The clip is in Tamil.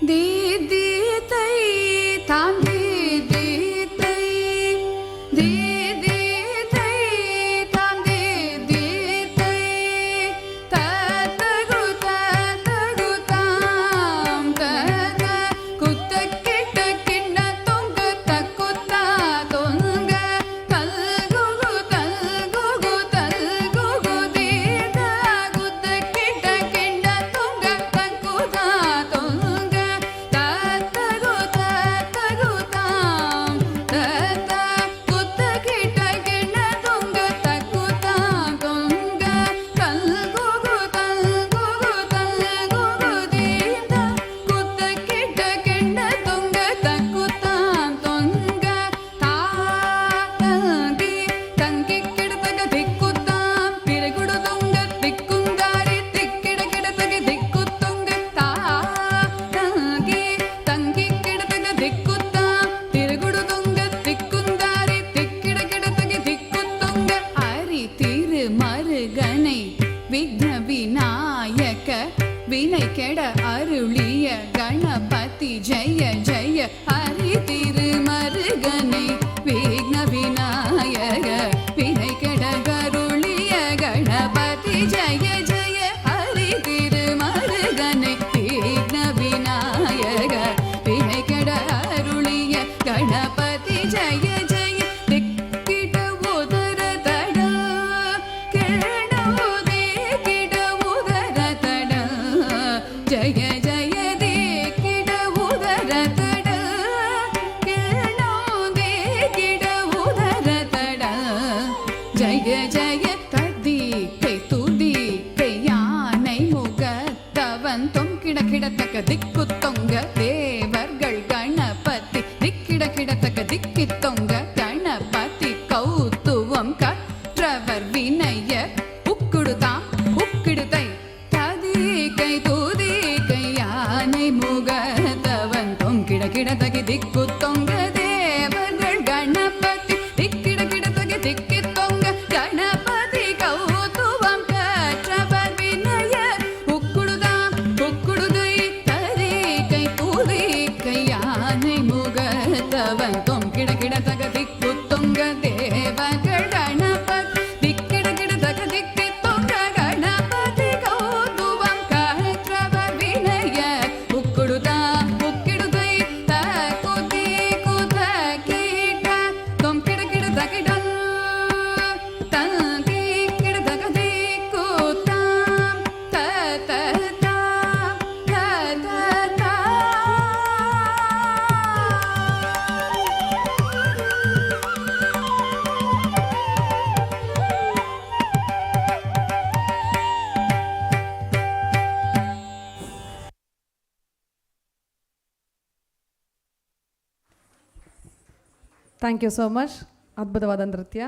दी दी तई तां दी दी तई दी दी तई तां दी दी तई ततगु ताम तत कुत्तकिट किण्ण तुंग तकुत्ता तुंग तल्गुगु तल्गुगु तल्गुगु दीद कुत्तकिट किण्ण तुंग तकुत्ता तुंग ततगु ताम तत कुत्तकिट किण्ण तुंग तकुत्ता तुंग तल्गुगु तल्गुगु तल्गुगु दीद कुत्तकिट किण्ण तुंग तकुत्ता तुंग तातंगी तंगी किडतग दिक्कुत्ताम पिरगुडु तुंग दिक्कुंदारी दिक्किडकिडतग दिक्कुत्तुंग तातंगी तंगी किडतग दिक्कुत्ताम पिरगुडु तुंग दिक्कुंदारी दिक्किडकिडतग दिक्कुत्तुंग अरि तिरुमरुगனை विघ्न विनायक विனை கெட அருளிய கணபதி ஜெய ஜெய ஹரி திருமருகனை விக்ன விநாயக வினை கெட அருளிய கணபதி ஜெய ஜெய ஹரி திருமருகனை விக்ன விநாயக வினை கெட அருளிய கணபதி ஜெய ஜெய திக்கிட உதர தட கேணோதே கிட உதர தட ஜய ஜய திக்கிட உதர தட கேணோதே கிட உதர தட ஜய ஜய ததிக்கை துதிக்கை யானை முகத்தவன் தொங்கிட கிடத்தக்க திக்கு தொங்க தேவர்கள் கணபதி திக்கிட கிடத்தக்க திக்கி தொங்க கணபதி கௌத்துவம் கற்றவர் வினய உக்குடுதாம் உக்கிடுதை ததிக்கை துதிக்கை யானை முகத்தவன் தொங்கிட கிடத்தகி திக்கு தொங்க தேவர்கள் கணபதி திக்கிட கிடத்தகி திக்கி தொங்க கணபதி கௌத்துவம் கற்றவர் வினய உக்குடுதாம் உக்குடுதை ததிக்கை துதிக்கை யானை முகத்தவன் தொங்கிட கிடத்தக திக்கு தொங்க தேவர்கள் கணபதி திக்கிட கிடத்தக திக்கி தொங்க கணபதி கௌத்துவம் கற்றவர் வினய உக்குடுதா உக்கிடுதை தகுதி குத கீட்ட தொங்கிட கிடத்தகிட தங்கி கிடத்தக திக்குத்தாம் தததா தததா ಥ್ಯಾಂಕ್ ಯು ಸೋ ಮಚ್. ಅದ್ಭುತವಾದ ನೃತ್ಯ.